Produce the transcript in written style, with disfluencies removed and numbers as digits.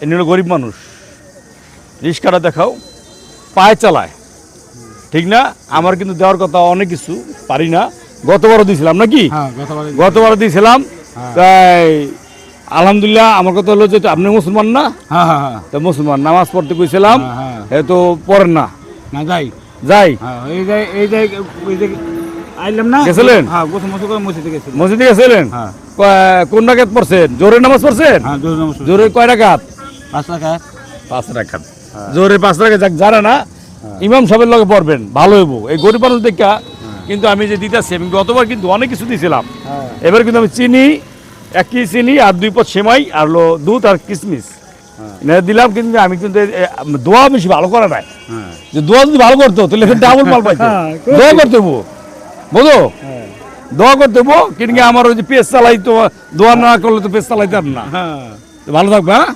এমনি হলো গরিব মানুষ, রিক্সাটা দেখাও, পায়ে চালায়, ঠিক না? আমার কিন্তু দেওয়ার কথা অনেক কিছু, পারি না। গতবারও দিয়েছিলাম নাকি? গতবারও দিয়েছিলাম। তাই আলহামদুলিল্লাহ। আমার কথা হলো যে আপনি মুসলমান না? তো মুসলমান, নামাজ পড়তে কইছিলাম, এ তো পড়েন না। যাই গেছিলেন মসজিদে গেছিলেন? কোন রাকাত পড়ছেন? জোহরের নামাজ পড়ছেন? জোহরের কয় রাকাত? 5 রাকাত। জোহরের 5 রাকাত যারা না ইমাম সাহেবের লগে পড়বেন, ভালো হইব। এই গরিব মানুষ দেখা কিন্তু আমি যে দিতেছি, আমি গতবার কিন্তু অনেক কিছু দিয়েছিলাম, এবার কিন্তু আমি চিনি, 1 কেজি চিনি আর 2 পট সেমাই আর হলো দুধ আর কিশমিশ দিলাম। কিন্তু আমি কিন্তু দোয়া বেশি ভালো করে নাই, যে দোয়া যদি ভালো করতো তাহলে ডাবল মাল পাইতো। দোয়া করতে হবো, বুঝো, দোয়া করতে হবো। কিন্তু আমার ওই যে পেজ চালাই, তো দোয়া না করলে তো পেজ চালাইতাম না। ভালো থাকবে। হ্যাঁ।